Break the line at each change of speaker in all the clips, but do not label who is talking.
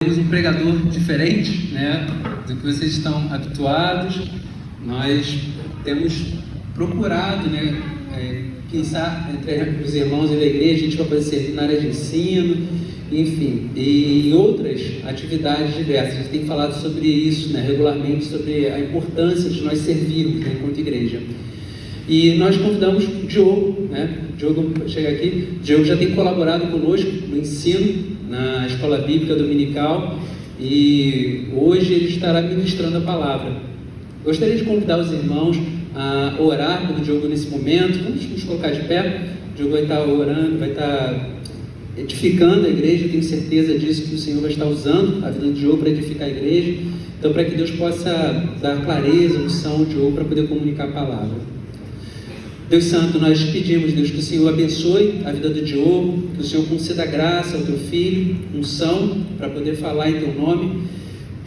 Temos um pregador diferente, né, do que vocês estão habituados. Nós temos procurado, né, pensar entre os irmãos e da igreja, a gente vai poder servir na área de ensino, enfim, e em outras atividades diversas. A gente tem falado sobre isso, né, regularmente, sobre a importância de nós servirmos, né, enquanto igreja. E nós convidamos o Diogo, né? Diogo chega aqui. Diogo já tem colaborado conosco no ensino, na escola bíblica dominical, e hoje ele estará ministrando a palavra. Gostaria de convidar os irmãos a orar pelo Diogo nesse momento. Vamos nos colocar de pé. O Diogo vai estar orando, vai estar edificando a igreja. Eu tenho certeza disso, que o Senhor vai estar usando a vida do Diogo para edificar a igreja. Então, para que Deus possa dar clareza, unção ao Diogo para poder comunicar a palavra. Deus Santo, nós pedimos, Deus, que o Senhor abençoe a vida do Diogo, que o Senhor conceda graça ao teu filho, unção para poder falar em teu nome.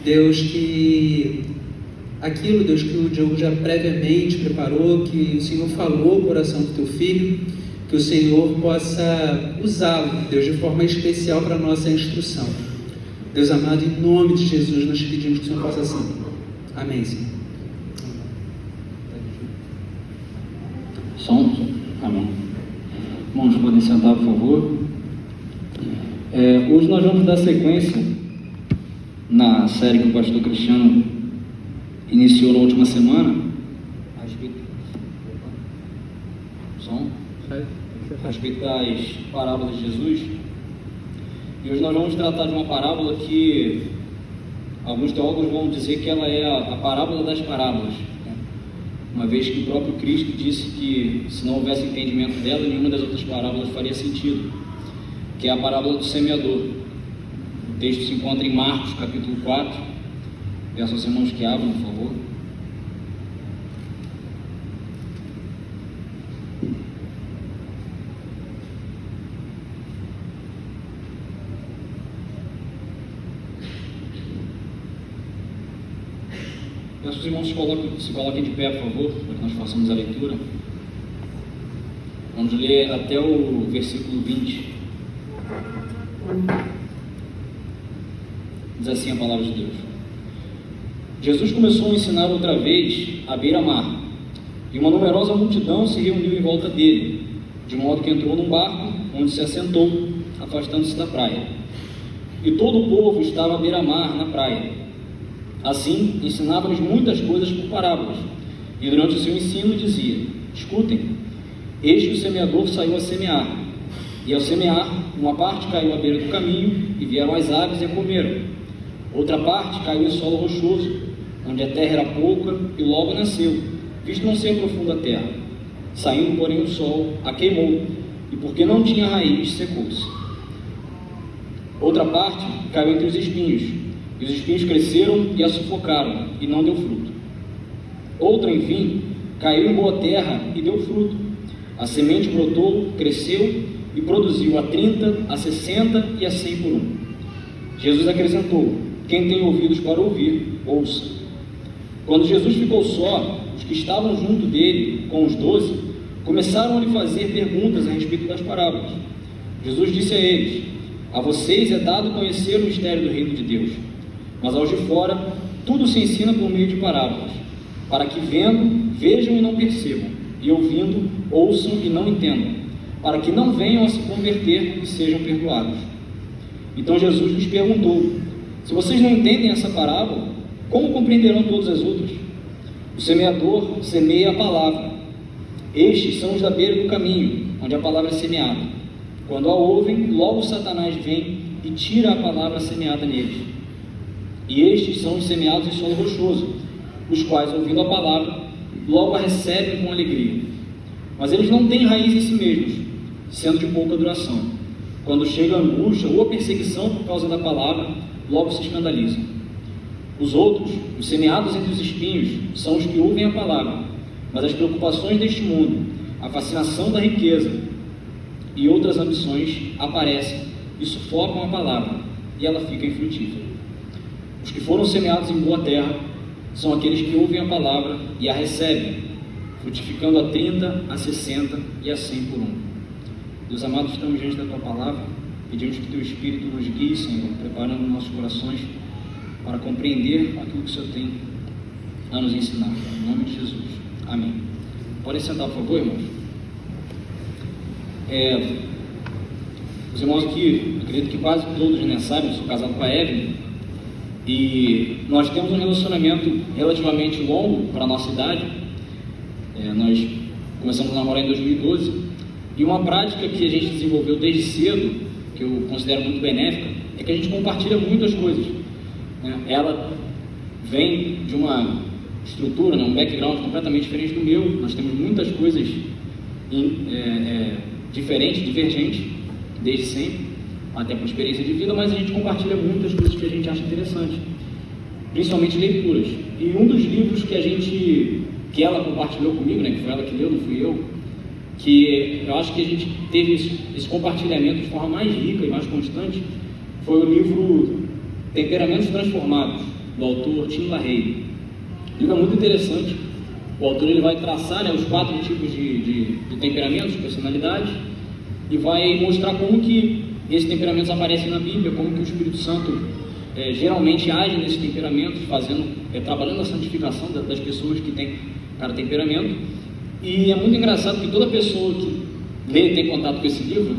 Deus, que aquilo, Deus, que o Diogo já previamente preparou, que o Senhor falou no coração do teu filho, que o Senhor possa usá-lo, Deus, de forma especial para a nossa instrução. Deus amado, em nome de Jesus, nós pedimos que o Senhor possa assim. Amém, Senhor.
Som? Amém. Irmãos, podem sentar, por favor. Hoje nós vamos dar sequência na série que o pastor Cristiano iniciou na última semana a respeito das parábolas de Jesus. E hoje nós vamos tratar de uma parábola que alguns teólogos vão dizer que ela é a parábola das parábolas, uma vez que o próprio Cristo disse que se não houvesse entendimento dela, nenhuma das outras parábolas faria sentido, que é a parábola do semeador. O texto se encontra em Marcos, capítulo 4. Peço aos irmãos que abram, por favor. Peço aos irmãos que se coloquem de pé, por favor, para que nós façamos a leitura. Vamos ler até o versículo 20. Diz assim a palavra de Deus. Jesus começou a ensinar outra vez à beira-mar, e uma numerosa multidão se reuniu em volta dele, de modo que entrou num barco, onde se assentou, afastando-se da praia. E todo o povo estava à beira-mar, na praia. Assim, ensinava-lhes muitas coisas por parábolas, e durante o seu ensino dizia: escutem, eis que o semeador saiu a semear, e ao semear, uma parte caiu à beira do caminho, e vieram as aves e a comeram. Outra parte caiu em solo rochoso, onde a terra era pouca, e logo nasceu, visto não ser profunda a terra. Saindo, porém, o sol a queimou, e porque não tinha raiz, secou-se. Outra parte caiu entre os espinhos, e os espinhos cresceram e a sufocaram, e não deu fruto. Outra, enfim, caiu em boa terra e deu fruto. A semente brotou, cresceu e produziu a 30, a 60 e a 100 por um. Jesus acrescentou: quem tem ouvidos para ouvir, ouça. Quando Jesus ficou só, os que estavam junto dele, com os 12, começaram a lhe fazer perguntas a respeito das parábolas. Jesus disse a eles: a vocês é dado conhecer o mistério do reino de Deus, mas aos de fora, tudo se ensina por meio de parábolas, para que vendo, vejam e não percebam, e ouvindo, ouçam e não entendam, para que não venham a se converter e sejam perdoados. Então Jesus lhes perguntou: se vocês não entendem essa parábola, como compreenderão todas as outras? O semeador semeia a palavra. Estes são os da beira do caminho, onde a palavra é semeada. Quando a ouvem, logo Satanás vem e tira a palavra semeada neles. E estes são os semeados em solo rochoso, os quais, ouvindo a palavra, logo a recebem com alegria. Mas eles não têm raiz em si mesmos, sendo de pouca duração. Quando chega a angústia ou a perseguição por causa da palavra, logo se escandalizam. Os outros, os semeados entre os espinhos, são os que ouvem a palavra, mas as preocupações deste mundo, a fascinação da riqueza e outras ambições aparecem e sufocam a palavra, e ela fica infrutífera. Os que foram semeados em boa terra são aqueles que ouvem a palavra e a recebem, frutificando a 30, a 60 e a 100 por um. Deus amado, estamos diante da tua palavra, Pedimos que Teu Espírito nos guie, Senhor, preparando nossos corações para compreender aquilo que o Senhor tem a nos ensinar. Em nome de Jesus. Amém. Podem sentar, por favor, irmãos. Os irmãos aqui, acredito que quase todos, né, sabem, eu sou casado com a Evelyn, e nós temos um relacionamento relativamente longo para a nossa idade. Nós começamos a namorar em 2012, e uma prática que a gente desenvolveu desde cedo, que eu considero muito benéfica, é que a gente compartilha muitas coisas, né? Ela vem de uma estrutura, né, um background completamente diferente do meu. Nós temos muitas coisas diferentes, divergentes, desde sempre, até por experiência de vida, mas a gente compartilha muitas coisas que a gente acha interessante, principalmente leituras. E um dos livros que ela compartilhou comigo, né, que foi ela que leu, não fui eu, que eu acho que a gente teve esse compartilhamento de forma mais rica e mais constante, foi o livro Temperamentos Transformados, do autor Tim LaHaye. O livro é muito interessante. O autor ele vai traçar, né, os 4 tipos de temperamentos, de personalidades, e vai mostrar como que esses temperamentos aparecem na Bíblia, como que o Espírito Santo geralmente age nesses temperamentos, trabalhando a santificação das pessoas que têm cada temperamento. E é muito engraçado que toda pessoa que lê e tem contato com esse livro,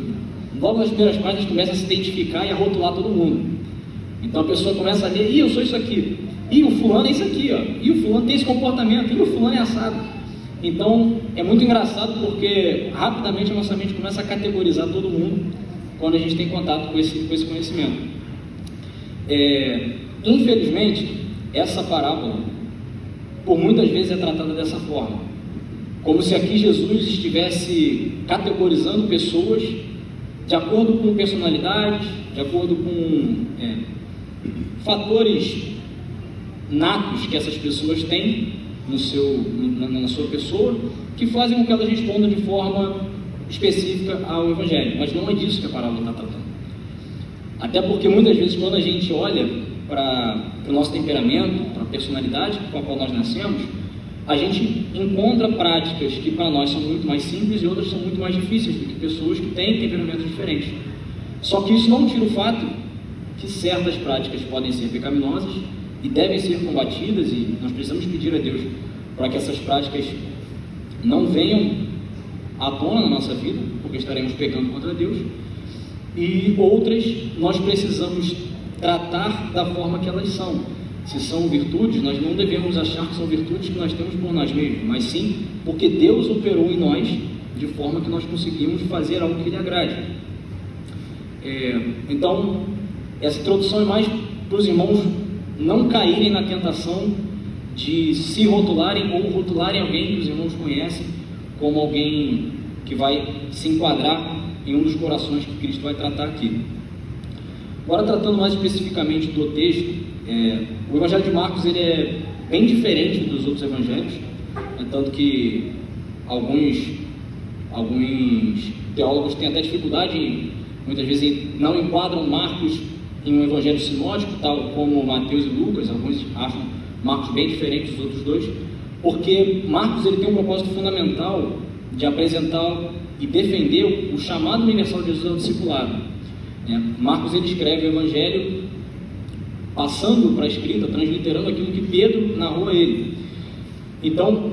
logo nas primeiras páginas começa a se identificar e a rotular todo mundo. Então a pessoa começa a ler: eu sou isso aqui, o fulano é isso aqui, ó, o fulano tem esse comportamento, o fulano é assado. Então é muito engraçado porque rapidamente a nossa mente começa a categorizar todo mundo quando a gente tem contato com esse conhecimento. Infelizmente, essa parábola por muitas vezes é tratada dessa forma, como se aqui Jesus estivesse categorizando pessoas de acordo com personalidades, de acordo com fatores natos que essas pessoas têm na sua pessoa, que fazem com que elas respondam de forma específica ao Evangelho. Mas não é disso que a parábola está tratando. Até porque muitas vezes quando a gente olha para o nosso temperamento, para a personalidade com a qual nós nascemos, a gente encontra práticas que para nós são muito mais simples e outras são muito mais difíceis do que pessoas que têm temperamentos diferentes. Só que isso não tira o fato que certas práticas podem ser pecaminosas e devem ser combatidas, e nós precisamos pedir a Deus para que essas práticas não venham à tona na nossa vida, porque estaremos pecando contra Deus, e outras nós precisamos tratar da forma que elas são. Se são virtudes, nós não devemos achar que são virtudes que nós temos por nós mesmos, mas sim porque Deus operou em nós de forma que nós conseguimos fazer algo que lhe agrade. Então, essa introdução é mais para os irmãos não caírem na tentação de se rotularem ou rotularem alguém que os irmãos conhecem como alguém que vai se enquadrar em um dos corações que Cristo vai tratar aqui. Agora, tratando mais especificamente do texto, o Evangelho de Marcos ele é bem diferente dos outros evangelhos, tanto que alguns teólogos têm até dificuldade, muitas vezes não enquadram Marcos em um evangelho sinótico, tal como Mateus e Lucas. Alguns acham Marcos bem diferente dos outros dois, porque Marcos ele tem um propósito fundamental de apresentar e defender o chamado universal de Jesus ao discipulado. Marcos ele escreve o evangelho passando para a escrita, transliterando aquilo que Pedro narrou a ele. Então,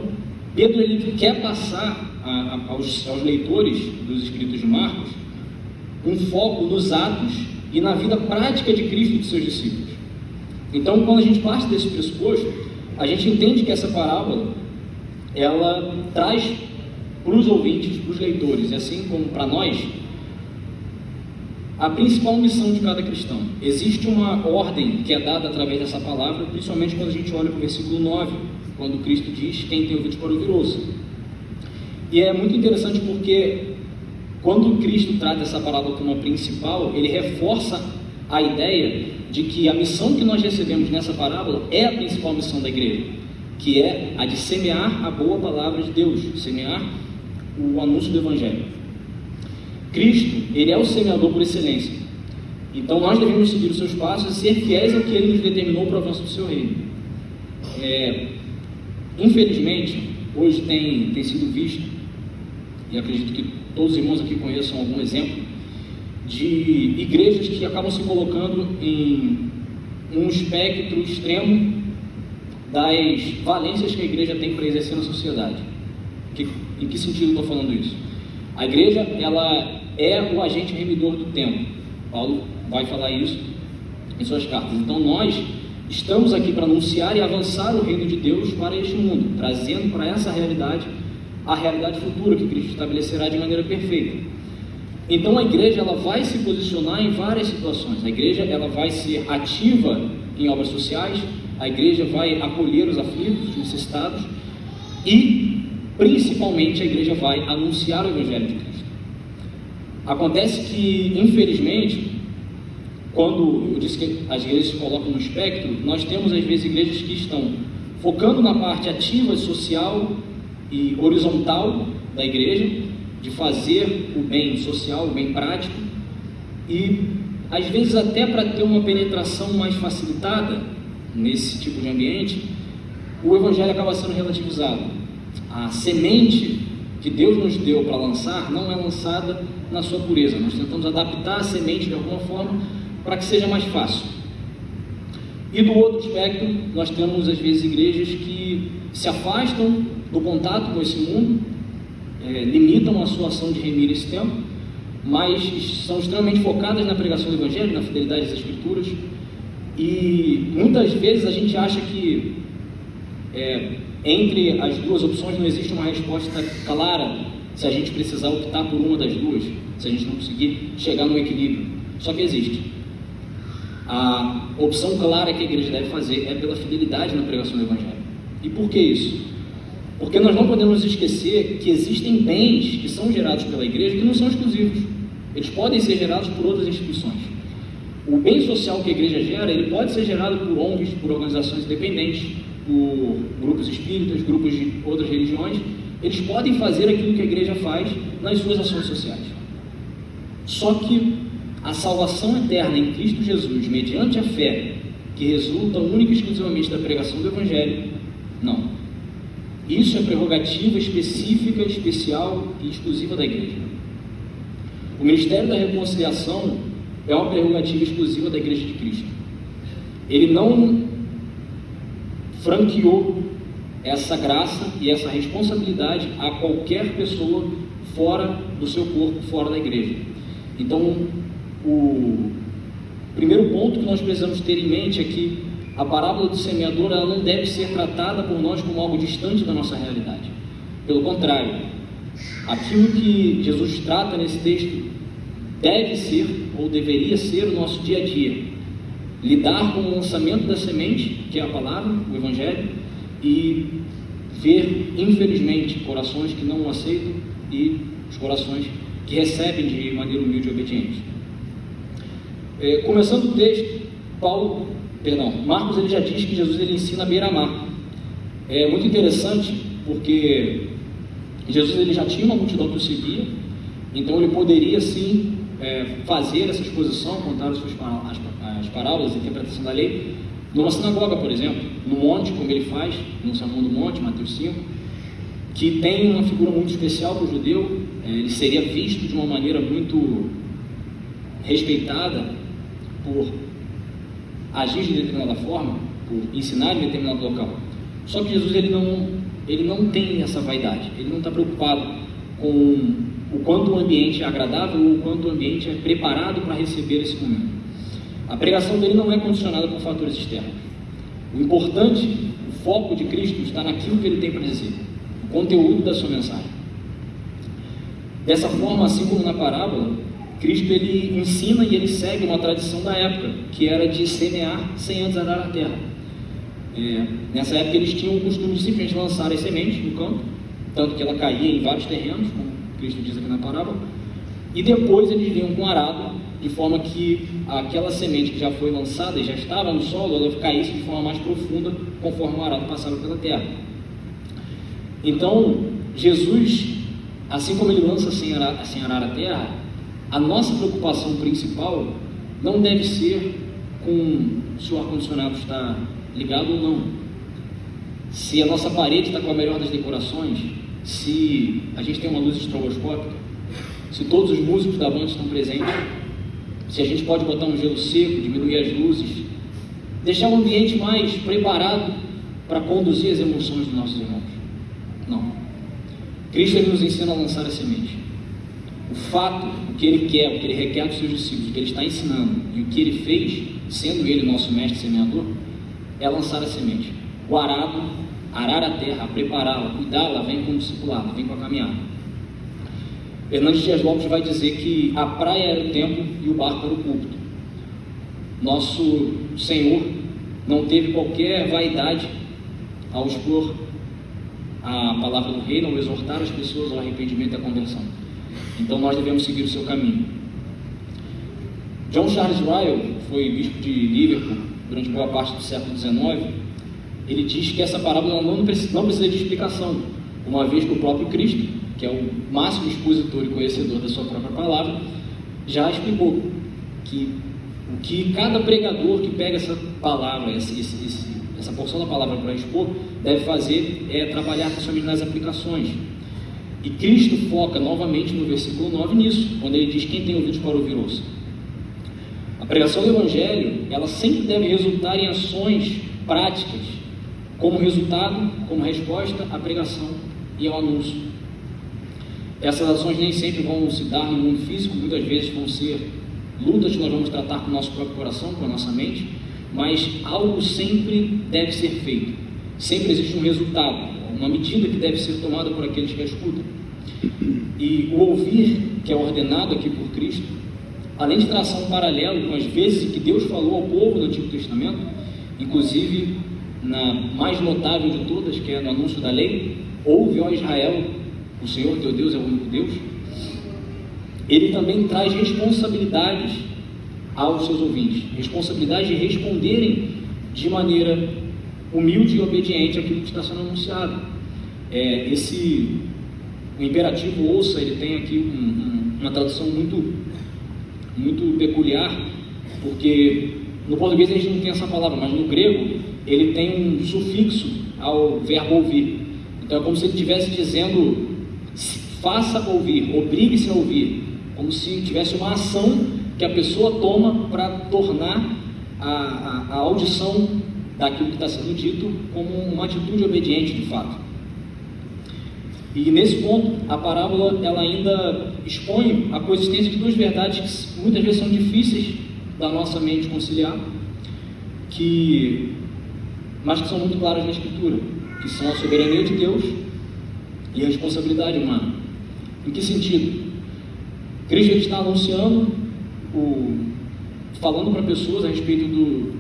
Pedro ele quer passar aos leitores dos escritos de Marcos um foco nos atos e na vida prática de Cristo e de seus discípulos. Então, quando a gente parte desse pressuposto, a gente entende que essa parábola ela traz para os ouvintes, para os leitores, e assim como para nós, a principal missão de cada cristão. Existe uma ordem que é dada através dessa palavra, principalmente quando a gente olha para o versículo 9, quando Cristo diz: quem tem ouvidos para ouvir, ouça. E é muito interessante porque quando Cristo trata essa parábola como a principal, ele reforça a ideia de que a missão que nós recebemos nessa parábola é a principal missão da igreja, que é a de semear a boa palavra de Deus, semear o anúncio do Evangelho. Cristo, ele é o semeador por excelência. Então nós devemos seguir os seus passos e ser fiéis ao que ele nos determinou para o avanço do seu reino. Infelizmente, hoje tem sido visto, e acredito que todos os irmãos aqui conheçam algum exemplo, de igrejas que acabam se colocando em um espectro extremo das valências que a igreja tem para exercer na sociedade. Em que sentido eu estou falando isso? A igreja, ela é o agente remidor do tempo. Paulo vai falar isso em suas cartas. Então nós estamos aqui para anunciar e avançar o reino de Deus para este mundo, trazendo para essa realidade a realidade futura que Cristo estabelecerá de maneira perfeita. Então a igreja, ela vai se posicionar em várias situações. A igreja, ela vai ser ativa em obras sociais, a igreja vai acolher os aflitos, os necessitados, e principalmente a igreja vai anunciar o Evangelho de Cristo. Acontece que, infelizmente, quando eu disse que as igrejas se colocam no espectro, nós temos às vezes igrejas que estão focando na parte ativa, social e horizontal da igreja, de fazer o bem social, o bem prático, e às vezes até para ter uma penetração mais facilitada nesse tipo de ambiente, o Evangelho acaba sendo relativizado. A semente que Deus nos deu para lançar não é lançada na sua pureza. Nós tentamos adaptar a semente de alguma forma para que seja mais fácil. E do outro espectro, nós temos às vezes igrejas que se afastam do contato com esse mundo, limitam a sua ação de remir esse tempo, mas são extremamente focadas na pregação do Evangelho, na fidelidade às Escrituras, e muitas vezes a gente acha que entre as duas opções não existe uma resposta clara, se a gente precisar optar por uma das duas, se a gente não conseguir chegar no equilíbrio. Só que existe. A opção clara que a igreja deve fazer é pela fidelidade na pregação do Evangelho. E por que isso? Porque nós não podemos esquecer que existem bens que são gerados pela igreja que não são exclusivos. Eles podem ser gerados por outras instituições. O bem social que a igreja gera, ele pode ser gerado por ONGs, por organizações independentes, por grupos espíritas, grupos de outras religiões. Eles podem fazer aquilo que a igreja faz nas suas ações sociais. Só que a salvação eterna em Cristo Jesus, mediante a fé, que resulta única e exclusivamente da pregação do Evangelho, não. Isso é prerrogativa específica, especial e exclusiva da igreja. O ministério da reconciliação é uma prerrogativa exclusiva da igreja de Cristo. Ele não franqueou essa graça e essa responsabilidade a qualquer pessoa fora do seu corpo, fora da igreja. Então, o primeiro ponto que nós precisamos ter em mente é que a parábola do semeador, ela não deve ser tratada por nós como algo distante da nossa realidade. Pelo contrário, aquilo que Jesus trata nesse texto deve ser, ou deveria ser, o nosso dia a dia. Lidar com o lançamento da semente, que é a palavra, o Evangelho, e ver, infelizmente, corações que não o aceitam e os corações que recebem de maneira humilde e obediente. Começando o texto, Marcos ele já diz que Jesus ele ensina à beira-mar. É muito interessante porque Jesus ele já tinha uma multidão que o seguia, então ele poderia sim fazer essa exposição, contar as parábolas, a interpretação da lei, numa sinagoga, por exemplo, no monte, como ele faz no Sermão do Monte, Mateus 5, que tem uma figura muito especial para o judeu. Ele seria visto de uma maneira muito respeitada por agir de determinada forma, por ensinar em determinado local. Só que Jesus ele não tem essa vaidade, ele não está preocupado com o quanto o ambiente é agradável ou o quanto o ambiente é preparado para receber esse momento. A pregação dele não é condicionada por fatores externos. O importante, o foco de Cristo está naquilo que ele tem para dizer, o conteúdo da sua mensagem. Dessa forma, assim como na parábola, Cristo ele ensina e ele segue uma tradição da época, que era de semear sem antes arar a terra. Nessa época eles tinham o costume de simplesmente lançar as sementes no campo, tanto que ela caía em vários terrenos, como Cristo diz aqui na parábola, e depois eles vinham com arado, de forma que aquela semente que já foi lançada e já estava no solo, ela caísse de forma mais profunda, conforme o arado passava pela terra. Então, Jesus, assim como ele lança sem arar a terra, a nossa preocupação principal não deve ser com se o ar-condicionado está ligado ou não, se a nossa parede está com a melhor das decorações, se a gente tem uma luz estroboscópica, se todos os músicos da banda estão presentes, se a gente pode botar um gelo seco, diminuir as luzes, deixar o ambiente mais preparado para conduzir as emoções dos nossos irmãos. Não. Cristo ele nos ensina a lançar a semente. O fato, o que ele quer, o que ele requer dos seus discípulos, o que ele está ensinando e o que ele fez, sendo ele nosso mestre semeador, é lançar a semente. O arado, arar a terra, prepará-la, cuidá-la, vem com o discipulado, vem com a caminhada. Hernandes Dias Lopes vai dizer que a praia era o templo e o barco era o púlpito. Nosso Senhor não teve qualquer vaidade ao expor a palavra do reino, ao exortar as pessoas ao arrependimento e à conversão. Então nós devemos seguir o seu caminho. John Charles Ryle foi bispo de Liverpool durante boa parte do século XIX. Ele diz que essa parábola não precisa de explicação, uma vez que o próprio Cristo, que é o máximo expositor e conhecedor da sua própria palavra, já explicou que o que cada pregador que pega essa palavra, essa porção da palavra para expor, deve fazer é trabalhar principalmente nas aplicações. E Cristo foca novamente no versículo 9 nisso, quando ele diz: quem tem ouvidos para ouvir, ouça. A pregação do Evangelho, ela sempre deve resultar em ações práticas, como resultado, como resposta à pregação e ao anúncio. Essas ações nem sempre vão se dar no mundo físico, muitas vezes vão ser lutas que nós vamos tratar com o nosso próprio coração, com a nossa mente, mas algo sempre deve ser feito. Sempre existe um resultado, uma medida que deve ser tomada por aqueles que a escutam. E o ouvir, que é ordenado aqui por Cristo, além de traçar um paralelo com as vezes em que Deus falou ao povo do Antigo Testamento, inclusive na mais notável de todas, que é no anúncio da lei: ouve, ó Israel, o Senhor teu Deus é o único Deus. Ele também traz responsabilidades aos seus ouvintes, responsabilidade de responderem de maneira humilde e obediente àquilo que está sendo anunciado. O imperativo ouça, ele tem aqui uma tradução muito peculiar, porque no português a gente não tem essa palavra, mas no grego ele tem um sufixo ao verbo ouvir. Então é como se ele estivesse dizendo: faça ouvir, obrigue-se a ouvir, como se tivesse uma ação que a pessoa toma para tornar a audição daquilo que está sendo dito como uma atitude obediente de fato. E nesse ponto, a parábola ela ainda expõe a coexistência de duas verdades que muitas vezes são difíceis da nossa mente conciliar, mas que são muito claras na Escritura, que são a soberania de Deus e a responsabilidade humana. Em que sentido? Cristo está anunciando, falando para pessoas a respeito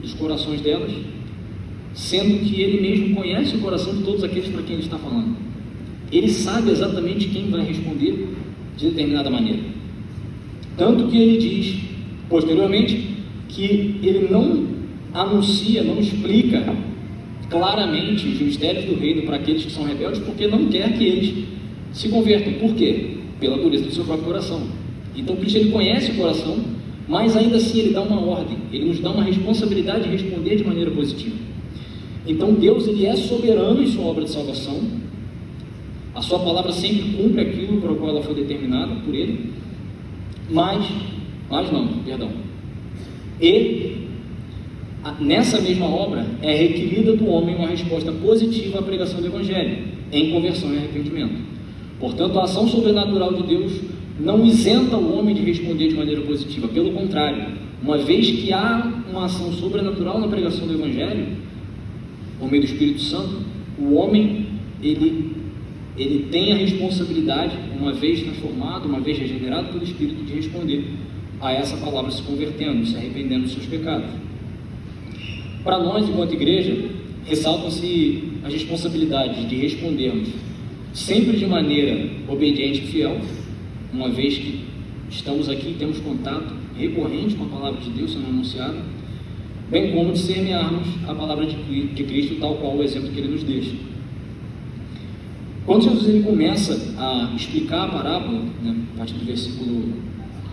dos corações delas, sendo que Ele mesmo conhece o coração de todos aqueles para quem Ele está falando. Ele sabe exatamente quem vai responder de determinada maneira. Tanto que Ele diz, posteriormente, que Ele não anuncia, não explica claramente os mistérios do reino para aqueles que são rebeldes, porque não quer que eles se convertam. Por quê? Pela dureza do seu próprio coração. Então Cristo ele conhece o coração, mas ainda assim ele dá uma ordem, ele nos dá uma responsabilidade de responder de maneira positiva. Então Deus ele é soberano em sua obra de salvação, a sua palavra sempre cumpre aquilo para o qual ela foi determinada por ele, e nessa mesma obra é requerida do homem uma resposta positiva à pregação do Evangelho, em conversão e arrependimento. Portanto, a ação sobrenatural de Deus não isenta o homem de responder de maneira positiva, pelo contrário, uma vez que há uma ação sobrenatural na pregação do Evangelho, por meio do Espírito Santo, o homem, ele tem a responsabilidade, uma vez transformado, uma vez regenerado pelo Espírito, de responder a essa palavra, se convertendo, se arrependendo dos seus pecados. Para nós, enquanto igreja, ressaltam-se as responsabilidades de respondermos sempre de maneira obediente e fiel, uma vez que estamos aqui e temos contato recorrente com a palavra de Deus sendo anunciada, bem como de semearmos a palavra de Cristo, tal qual o exemplo que ele nos deixa. Quando Jesus ele começa a explicar a parábola, a partir do versículo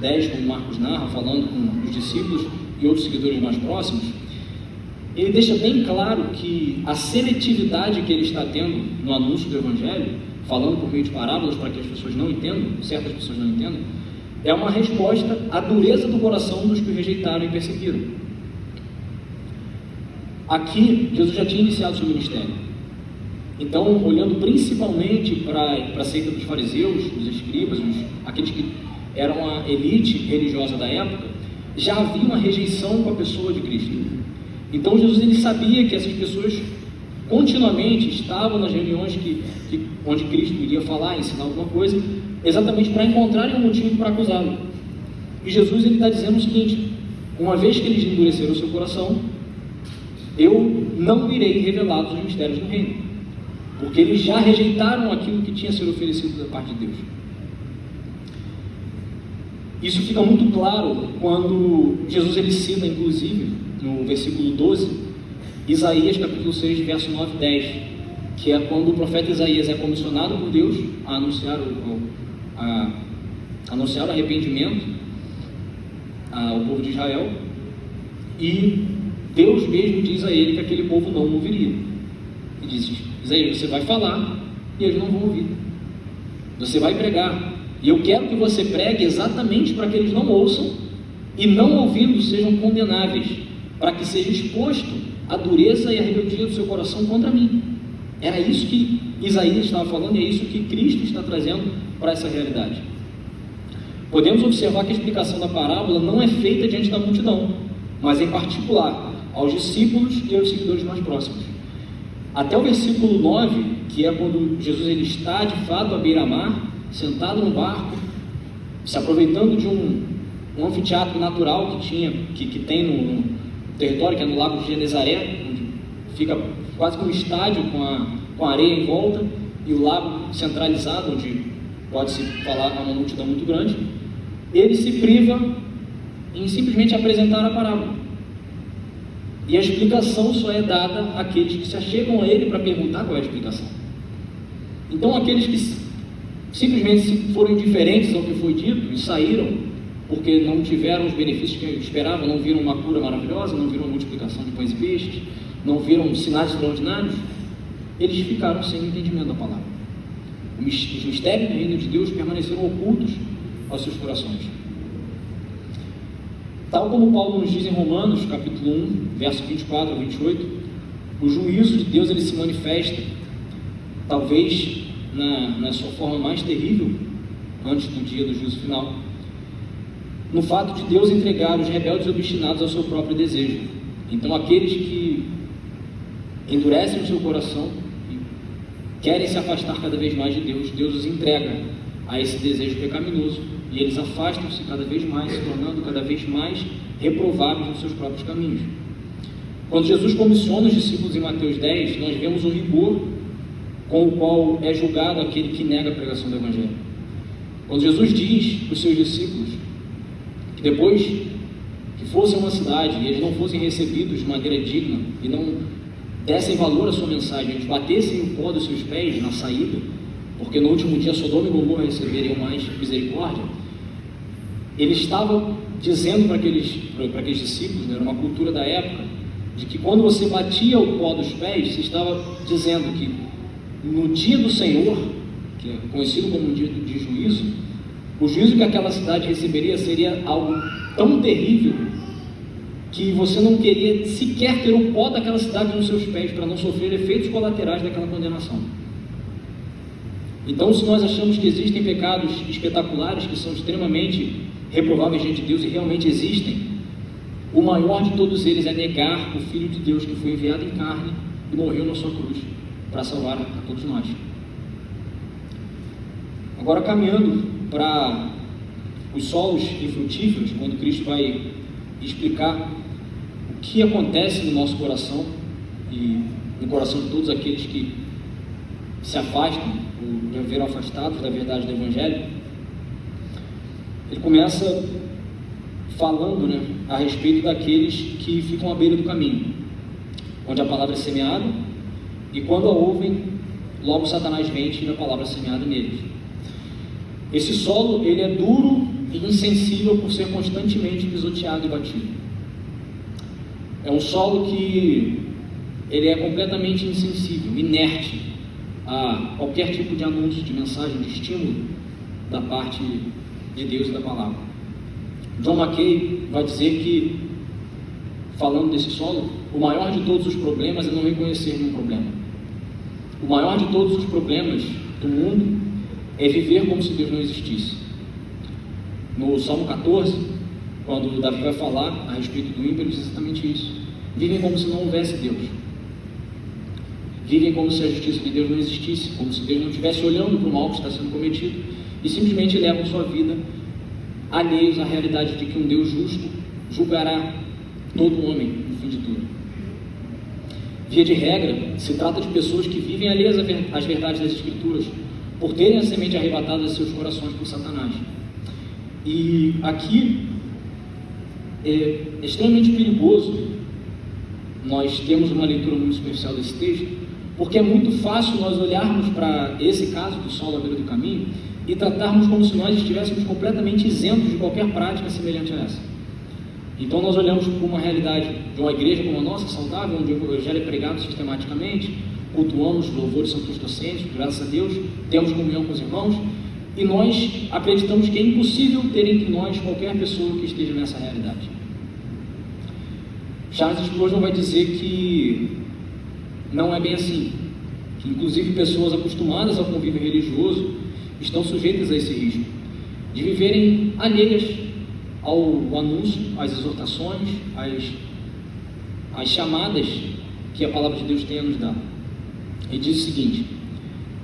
10, como Marcos narra, falando com os discípulos e outros seguidores mais próximos, ele deixa bem claro que a seletividade que ele está tendo no anúncio do Evangelho, falando por meio de parábolas para que as pessoas não entendam, certas pessoas não entendam, é uma resposta à dureza do coração dos que o rejeitaram e perseguiram. Aqui, Jesus já tinha iniciado seu ministério. Então, olhando principalmente para a seita dos fariseus, dos escribas, aqueles que eram a elite religiosa da época, já havia uma rejeição com a pessoa de Cristo. Então, Jesus ele sabia que essas pessoas continuamente estavam nas reuniões onde Cristo iria falar, ensinar alguma coisa, exatamente para encontrarem um motivo para acusá-lo. E Jesus está dizendo o seguinte: uma vez que eles endureceram o seu coração, eu não irei revelá-los os mistérios do reino, porque eles já rejeitaram aquilo que tinha sido oferecido da parte de Deus. Isso fica muito claro quando Jesus ele cita, inclusive, no versículo 12, Isaías capítulo 6, verso 9 e 10, que é quando o profeta Isaías é comissionado por Deus a anunciar o arrependimento ao povo de Israel, e Deus mesmo diz a ele que aquele povo não ouviria. E diz: Isaías, você vai falar e eles não vão ouvir. Você vai pregar, e eu quero que você pregue exatamente para que eles não ouçam, e não ouvindo sejam condenáveis, para que seja exposto a dureza e a rebeldia do seu coração contra mim. Era isso que Isaías estava falando, e é isso que Cristo está trazendo para essa realidade. Podemos observar que a explicação da parábola não é feita diante da multidão, mas em particular aos discípulos e aos seguidores mais próximos. Até o versículo 9, que é quando Jesus ele está de fato à beira-mar, sentado no barco, se aproveitando de um anfiteatro natural que tem no território, que é no Lago de Genezaré, onde fica quase que um estádio com a areia em volta, e o lago centralizado, onde pode-se falar a uma multidão muito grande. Ele se priva em simplesmente apresentar a parábola, e a explicação só é dada àqueles que se achegam a ele para perguntar qual é a explicação. Então, aqueles que simplesmente foram indiferentes ao que foi dito e saíram porque não tiveram os benefícios que esperavam, não viram uma cura maravilhosa, não viram uma multiplicação de pães e peixes, não viram sinais extraordinários, eles ficaram sem entendimento da palavra. Os mistérios do reino de Deus permaneceram ocultos aos seus corações. Tal como Paulo nos diz em Romanos, capítulo 1, verso 24 a 28, o juízo de Deus ele se manifesta, talvez na sua forma mais terrível, antes do dia do juízo final, no fato de Deus entregar os rebeldes e obstinados ao seu próprio desejo. Então, aqueles que endurecem o seu coração e querem se afastar cada vez mais de Deus, Deus os entrega a esse desejo pecaminoso, e eles afastam-se cada vez mais, se tornando cada vez mais reprováveis nos seus próprios caminhos. Quando Jesus comissiona os discípulos em Mateus 10, nós vemos o rigor com o qual é julgado aquele que nega a pregação do Evangelho. Quando Jesus diz para os seus discípulos que depois que fossem a uma cidade e eles não fossem recebidos de maneira digna e não dessem valor à sua mensagem, eles batessem o pó dos seus pés na saída, porque no último dia Sodoma e Gomorra receberiam mais misericórdia, ele estava dizendo para aqueles discípulos, era uma cultura da época, de que quando você batia o pó dos pés, você estava dizendo que no dia do Senhor, que é conhecido como um dia de juízo, o juízo que aquela cidade receberia seria algo tão terrível que você não queria sequer ter o pó daquela cidade nos seus pés para não sofrer efeitos colaterais daquela condenação. Então, se nós achamos que existem pecados espetaculares que são extremamente reprováveis diante de Deus, e realmente existem, o maior de todos eles é negar o Filho de Deus que foi enviado em carne e morreu na sua cruz para salvar a todos nós. Agora, caminhando para os solos infrutíferos, quando Cristo vai explicar o que acontece no nosso coração e no coração de todos aqueles que se afastam ou já viram afastados da verdade do Evangelho, ele começa falando, a respeito daqueles que ficam à beira do caminho, onde a palavra é semeada, e quando a ouvem, logo Satanás vem e tira a palavra semeada neles. Esse solo, ele é duro e insensível por ser constantemente pisoteado e batido. É um solo que ele é completamente insensível, inerte a qualquer tipo de anúncio, de mensagem, de estímulo da parte de Deus e da palavra. John Mackay vai dizer que, falando desse solo, o maior de todos os problemas é não reconhecer nenhum problema. O maior de todos os problemas do mundo é viver como se Deus não existisse. No Salmo 14, quando Davi vai falar a respeito do ímpio, ele diz exatamente isso. Vivem como se não houvesse Deus. Vivem como se a justiça de Deus não existisse, como se Deus não estivesse olhando para o mal que está sendo cometido, e simplesmente levam sua vida alheios à realidade de que um Deus justo julgará todo homem no fim de tudo. Via de regra, se trata de pessoas que vivem alheias às verdades das Escrituras, por terem a semente arrebatada de seus corações por Satanás. E aqui é extremamente perigoso nós temos uma leitura muito superficial desse texto, porque é muito fácil nós olharmos para esse caso do solo à beira do caminho e tratarmos como se nós estivéssemos completamente isentos de qualquer prática semelhante a essa. Então nós olhamos para uma realidade de uma igreja como a nossa, saudável, onde o evangelho é pregado sistematicamente, cultuamos, louvores são cristocêntricos, graças a Deus, temos comunhão com os irmãos, e nós acreditamos que é impossível ter entre nós qualquer pessoa que esteja nessa realidade. Charles Spurgeon vai dizer que não é bem assim, que inclusive pessoas acostumadas ao convívio religioso estão sujeitas a esse risco, de viverem alheias ao anúncio, às exortações, às chamadas que a palavra de Deus tem a nos dar. E diz o seguinte: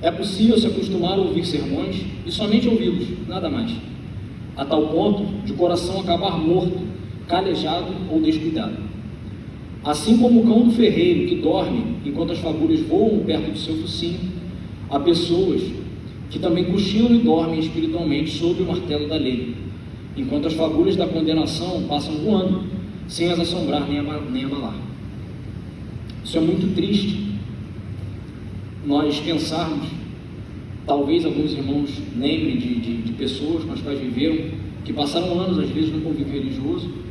é possível se acostumar a ouvir sermões e somente ouvi-los, nada mais, a tal ponto de o coração acabar morto, calejado ou descuidado. Assim como o cão do ferreiro que dorme enquanto as fagulhas voam perto do seu focinho, há pessoas que também cochilam e dormem espiritualmente sob o martelo da lei, enquanto as fagulhas da condenação passam voando, sem as assombrar nem abalar. Isso é muito triste, nós pensarmos, talvez alguns irmãos lembrem de pessoas com as quais viveram, que passaram anos às vezes no convívio religioso,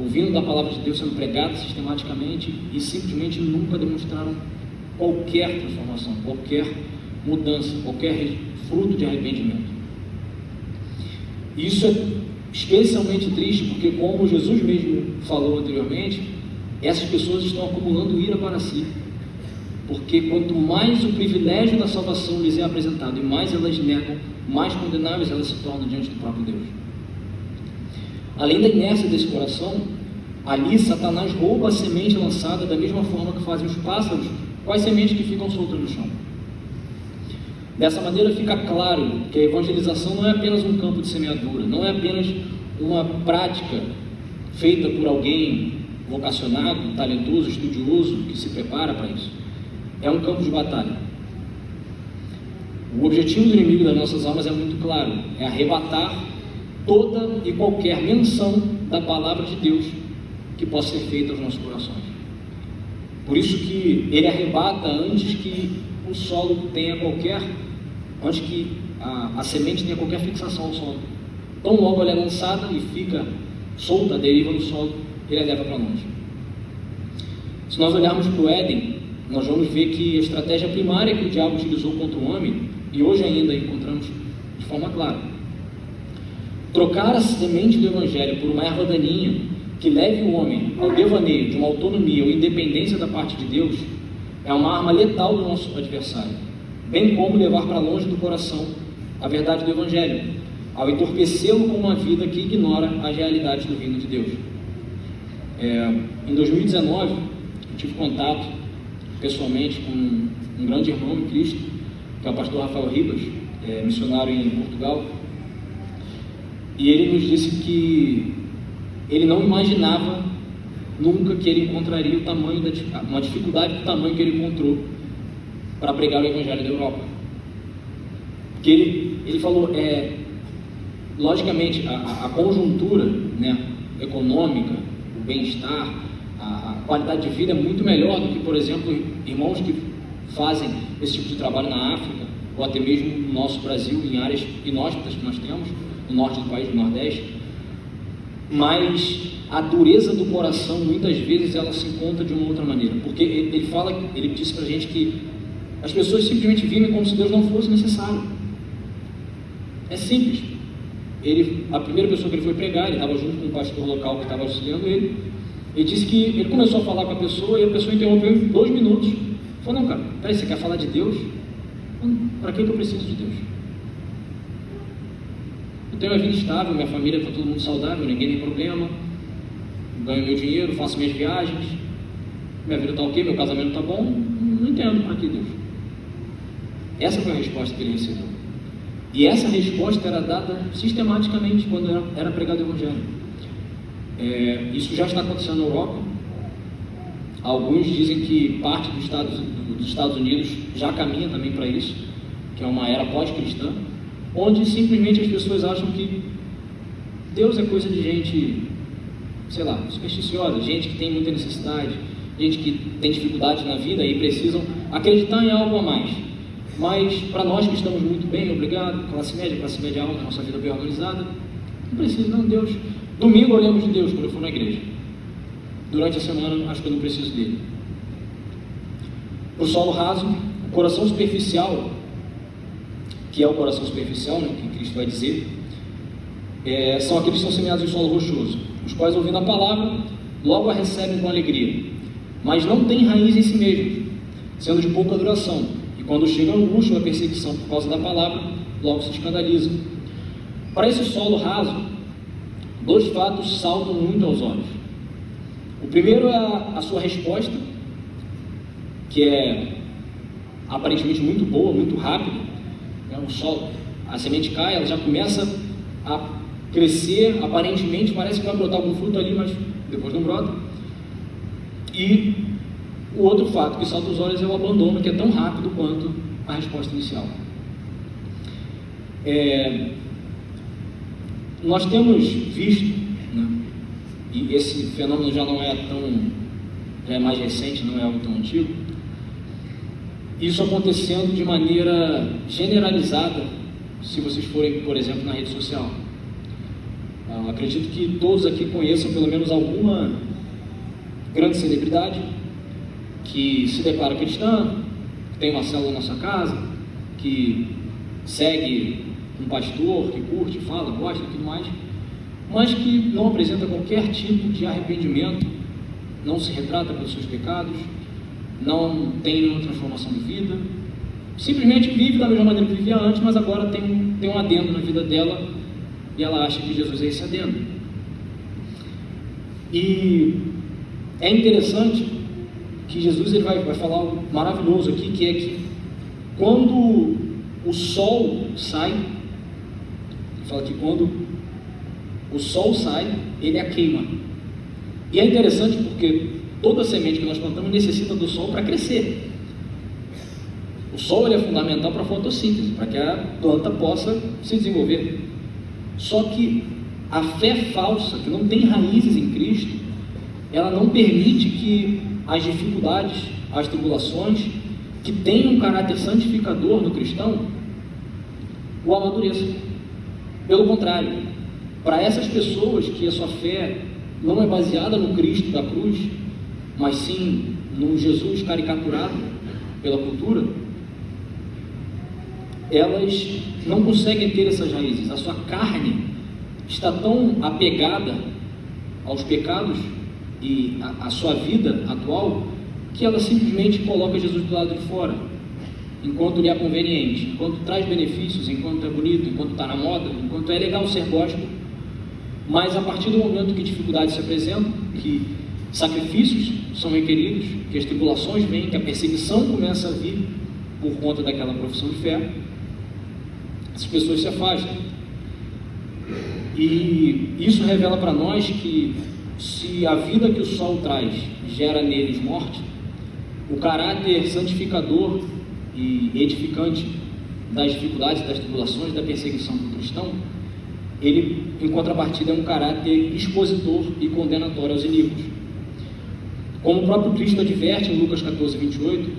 ouvindo da palavra de Deus sendo pregada sistematicamente e simplesmente nunca demonstraram qualquer transformação, qualquer mudança, qualquer fruto de arrependimento. Isso é especialmente triste porque, como Jesus mesmo falou anteriormente, essas pessoas estão acumulando ira para si, porque quanto mais o privilégio da salvação lhes é apresentado e mais elas negam, mais condenáveis elas se tornam diante do próprio Deus. Além da inércia desse coração, ali Satanás rouba a semente lançada da mesma forma que fazem os pássaros com as sementes que ficam soltas no chão. Dessa maneira fica claro que a evangelização não é apenas um campo de semeadura, não é apenas uma prática feita por alguém vocacionado, talentoso, estudioso, que se prepara para isso. É um campo de batalha. O objetivo do inimigo das nossas almas é muito claro, é arrebatar toda e qualquer menção da palavra de Deus que possa ser feita aos nossos corações. Por isso que ele arrebata antes que o solo tenha antes que a semente tenha qualquer fixação ao solo. Então logo ela é lançada e fica solta, deriva no solo, ele a leva para longe. Se nós olharmos para o Éden, nós vamos ver que a estratégia primária que o diabo utilizou contra o homem, e hoje ainda encontramos de forma clara, trocar a semente do Evangelho por uma erva daninha que leve o homem ao devaneio de uma autonomia ou independência da parte de Deus, é uma arma letal do nosso adversário, bem como levar para longe do coração a verdade do Evangelho, ao entorpecê-lo com uma vida que ignora as realidades do reino de Deus. Em 2019, eu tive contato pessoalmente com um grande irmão em Cristo, que é o pastor Rafael Ribas, missionário em Portugal, e ele nos disse que ele não imaginava nunca que ele encontraria uma dificuldade do tamanho que ele encontrou para pregar o Evangelho da Europa. Porque ele falou, logicamente, a conjuntura, né, econômica, o bem-estar, a qualidade de vida é muito melhor do que, por exemplo, irmãos que fazem esse tipo de trabalho na África, ou até mesmo no nosso Brasil, em áreas inóspitas que nós temos, no norte do país, no Nordeste. Mas a dureza do coração, muitas vezes, ela se encontra de uma outra maneira, porque ele disse pra gente que as pessoas simplesmente vivem como se Deus não fosse necessário. É simples. a primeira pessoa que ele foi pregar, ele estava junto com um pastor local que estava auxiliando ele, ele disse que ele começou a falar com a pessoa e a pessoa interrompeu em 2 minutos. Falou: não, cara, peraí, você quer falar de Deus? Para que eu preciso de Deus? Eu tenho uma vida estável, minha família está todo mundo saudável, ninguém tem problema, ganho meu dinheiro, faço minhas viagens, minha vida está ok, meu casamento está bom, não entendo para que Deus. Essa foi a resposta que ele recebeu. E essa resposta era dada sistematicamente quando era pregado o Evangelho. Isso já está acontecendo na Europa. Alguns dizem que parte dos Estados Unidos já caminha também para isso, que é uma era pós-cristã, onde simplesmente as pessoas acham que Deus é coisa de gente, sei lá, supersticiosa, gente que tem muita necessidade, gente que tem dificuldade na vida e precisam acreditar em algo a mais. Mas para nós que estamos muito bem, obrigado, classe média alta, nossa vida bem organizada, não precisa, não, Deus. Domingo eu lembro de Deus quando eu for na igreja. Durante a semana acho que eu não preciso dele. O solo raso, o coração superficial, que é o coração superficial, né, que Cristo vai dizer, são aqueles que são semeados em solo rochoso, os quais, ouvindo a palavra, logo a recebem com alegria, mas não têm raiz em si mesmos, sendo de pouca duração. Quando chega a angústia ou a perseguição por causa da palavra, logo se escandalizam. Para esse solo raso, 2 fatos saltam muito aos olhos. O primeiro é a sua resposta, que é aparentemente muito boa, muito rápida. A semente cai, ela já começa a crescer, aparentemente parece que vai brotar algum fruto ali, mas depois não brota. E o outro fato que salta aos olhos é o abandono, que é tão rápido quanto a resposta inicial. Nós temos visto, né, e esse fenômeno já é mais recente, não é algo tão antigo, isso acontecendo de maneira generalizada, se vocês forem, por exemplo, na rede social. Acredito que todos aqui conheçam pelo menos alguma grande celebridade que se declara cristã, que tem uma célula na sua casa, que segue um pastor, que curte, fala, gosta e tudo mais, mas que não apresenta qualquer tipo de arrependimento, não se retrata pelos seus pecados, não tem nenhuma transformação de vida, simplesmente vive da mesma maneira que vivia antes, mas agora tem um adendo na vida dela e ela acha que Jesus é esse adendo. E é interessante que Jesus ele vai falar algo maravilhoso aqui, que é que quando o sol sai, ele fala que quando o sol sai, ele a queima. E é interessante porque toda semente que nós plantamos necessita do sol para crescer. O sol ele é fundamental para a fotossíntese, para que a planta possa se desenvolver. Só que a fé falsa, que não tem raízes em Cristo, ela não permite que as dificuldades, as tribulações, que têm um caráter santificador no cristão, o amadureçam. Pelo contrário, para essas pessoas que a sua fé não é baseada no Cristo da cruz, mas sim no Jesus caricaturado pela cultura, elas não conseguem ter essas raízes. A sua carne está tão apegada aos pecados e a sua vida atual, que ela simplesmente coloca Jesus do lado de fora, enquanto lhe é conveniente, enquanto traz benefícios, enquanto é bonito, enquanto está na moda, enquanto é legal ser gospel. Mas a partir do momento que dificuldades se apresentam, que sacrifícios são requeridos, que as tribulações vêm, que a perseguição começa a vir por conta daquela profissão de fé, as pessoas se afastam. E isso revela para nós que se a vida que o sol traz gera neles morte, o caráter santificador e edificante das dificuldades, das tribulações, da perseguição do cristão, ele, em contrapartida, é um caráter expositor e condenatório aos inimigos. Como o próprio Cristo adverte em Lucas 14, 28,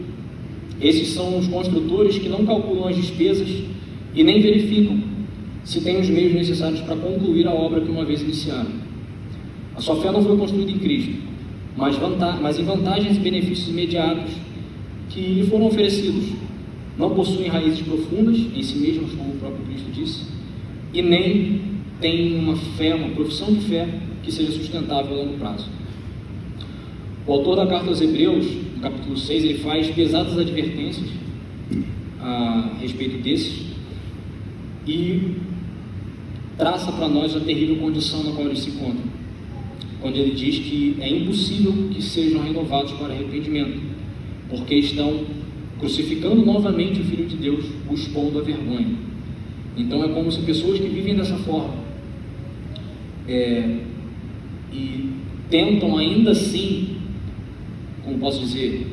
esses são os construtores que não calculam as despesas e nem verificam se têm os meios necessários para concluir a obra que uma vez iniciaram. A sua fé não foi construída em Cristo, mas em vantagens e benefícios imediatos que lhe foram oferecidos. Não possuem raízes profundas em si mesmos, como o próprio Cristo disse, e nem tem uma fé, uma profissão de fé que seja sustentável a longo prazo. O autor da carta aos Hebreus, no capítulo 6, ele faz pesadas advertências a respeito desses e traça para nós a terrível condição na qual eles se encontram, quando ele diz que é impossível que sejam renovados para arrependimento, porque estão crucificando novamente o Filho de Deus, o expondo à vergonha. Então é como se pessoas que vivem dessa forma e tentam ainda assim, como posso dizer,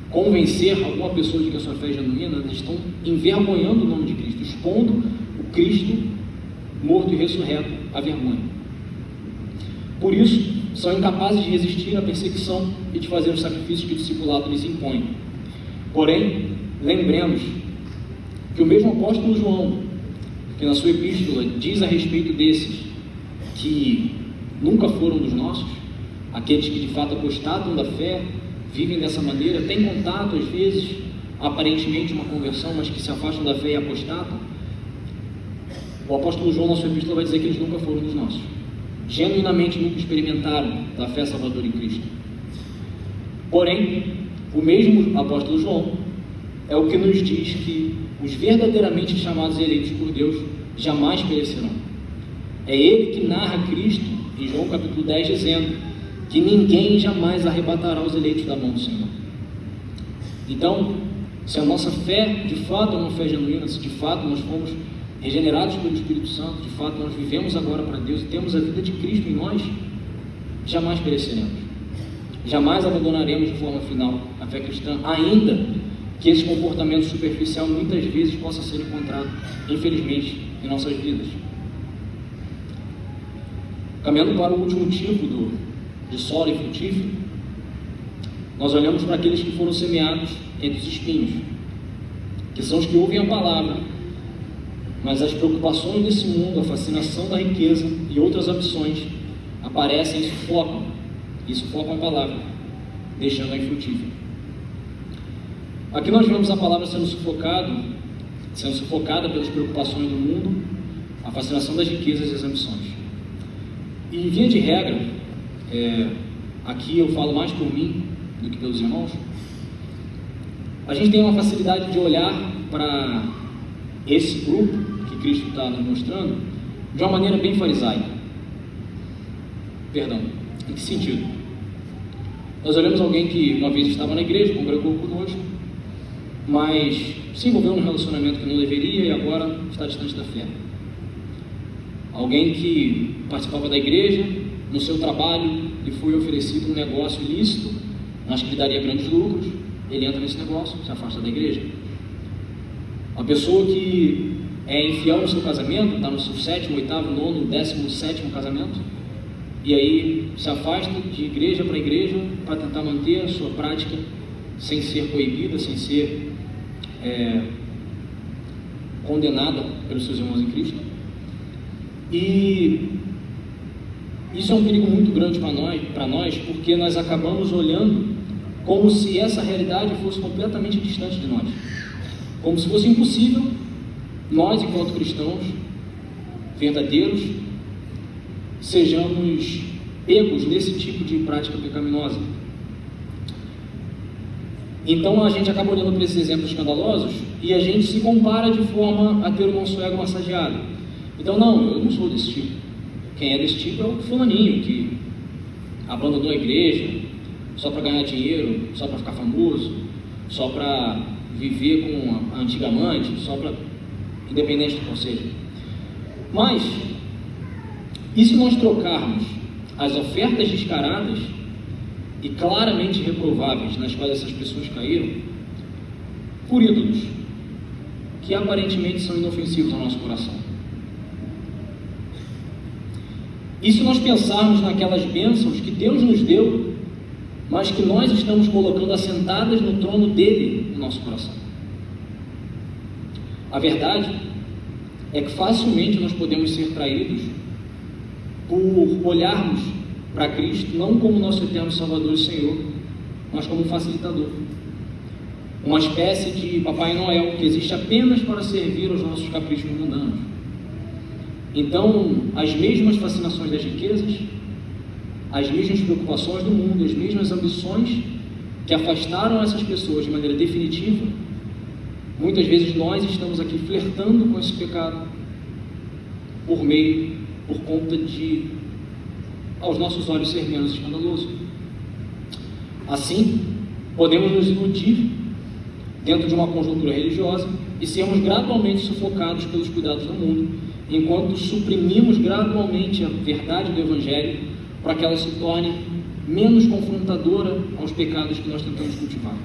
convencer alguma pessoa de que a sua fé é genuína, eles estão envergonhando o nome de Cristo, expondo o Cristo morto e ressurreto à vergonha. Por isso, são incapazes de resistir à perseguição e de fazer os sacrifícios que o discipulado lhes impõe. Porém, lembremos que o mesmo apóstolo João, que na sua epístola diz a respeito desses que nunca foram dos nossos, aqueles que de fato apostatam da fé, vivem dessa maneira, têm contato às vezes, aparentemente uma conversão, mas que se afastam da fé e apostatam, o apóstolo João na sua epístola vai dizer que eles nunca foram dos nossos, genuinamente nunca experimentaram da fé salvadora em Cristo. Porém, o mesmo apóstolo João é o que nos diz que os verdadeiramente chamados e eleitos por Deus jamais perecerão. É ele que narra Cristo em João capítulo 10 dizendo que ninguém jamais arrebatará os eleitos da mão do Senhor. Então, se a nossa fé de fato é uma fé genuína, se de fato nós fomos regenerados pelo Espírito Santo, de fato nós vivemos agora para Deus e temos a vida de Cristo em nós, jamais pereceremos, jamais abandonaremos de forma final a fé cristã, ainda que esse comportamento superficial muitas vezes possa ser encontrado, infelizmente, em nossas vidas. Caminhando para o último tipo de solo infrutífero, nós olhamos para aqueles que foram semeados entre os espinhos, que são os que ouvem a palavra, mas as preocupações desse mundo, a fascinação da riqueza e outras ambições aparecem e sufocam a palavra, deixando-a infrutífera. Aqui nós vemos a palavra sendo sufocada pelas preocupações do mundo, a fascinação das riquezas e as ambições. E via de regra, aqui eu falo mais por mim do que pelos irmãos, a gente tem uma facilidade de olhar para esse grupo que Cristo está nos mostrando de uma maneira bem farisaica. Perdão, em que sentido? Nós olhamos alguém que uma vez estava na igreja, congregou conosco, mas se envolveu num relacionamento que não deveria e agora está distante da fé. Alguém que participava da igreja, no seu trabalho lhe foi oferecido um negócio ilícito, mas que lhe daria grandes lucros, ele entra nesse negócio, se afasta da igreja. Uma pessoa que é infiel no seu casamento, está no seu 7º, 8º, 9º, 17º casamento, e aí se afasta de igreja para igreja para tentar manter a sua prática sem ser coibida, sem ser condenada pelos seus irmãos em Cristo. E isso é um perigo muito grande para nós, porque nós acabamos olhando como se essa realidade fosse completamente distante de nós, como se fosse impossível nós, enquanto cristãos verdadeiros, sejamos pegos nesse tipo de prática pecaminosa. Então a gente acaba olhando para esses exemplos escandalosos e a gente se compara de forma a ter o nosso ego massageado. Então não, eu não sou desse tipo. Quem é desse tipo é o fulaninho que abandonou a igreja só para ganhar dinheiro, só para ficar famoso, só para viver com a antiga amante, só para, independente do qual seja. Mas, e se nós trocarmos as ofertas descaradas e claramente reprováveis nas quais essas pessoas caíram por ídolos que aparentemente são inofensivos ao nosso coração? E se nós pensarmos naquelas bênçãos que Deus nos deu, mas que nós estamos colocando assentadas no trono dele no nosso coração? A verdade é que facilmente nós podemos ser traídos por olharmos para Cristo não como nosso eterno Salvador e Senhor, mas como um facilitador, uma espécie de Papai Noel que existe apenas para servir aos nossos caprichos mundanos. Então, as mesmas fascinações das riquezas, as mesmas preocupações do mundo, as mesmas ambições que afastaram essas pessoas de maneira definitiva, muitas vezes nós estamos aqui flertando com esse pecado por conta de, aos nossos olhos, ser menos escandaloso. Assim, podemos nos iludir dentro de uma conjuntura religiosa e sermos gradualmente sufocados pelos cuidados do mundo, enquanto suprimimos gradualmente a verdade do Evangelho para que ela se torne menos confrontadora aos pecados que nós tentamos cultivar.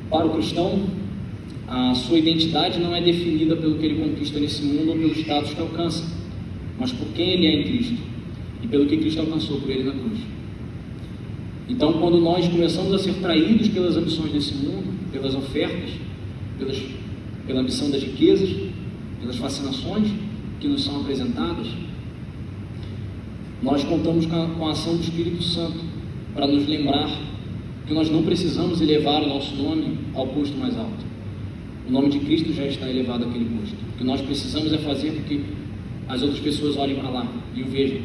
Para o cristão, a sua identidade não é definida pelo que ele conquista nesse mundo ou pelo status que alcança, mas por quem ele é em Cristo e pelo que Cristo alcançou por ele na cruz. Então, quando nós começamos a ser traídos pelas ambições desse mundo, pelas ofertas, pela ambição das riquezas, pelas fascinações que nos são apresentadas, nós contamos com a ação do Espírito Santo para nos lembrar que nós não precisamos elevar o nosso nome ao posto mais alto. O nome de Cristo já está elevado àquele posto. O que nós precisamos é fazer com que as outras pessoas olhem para lá e o vejam.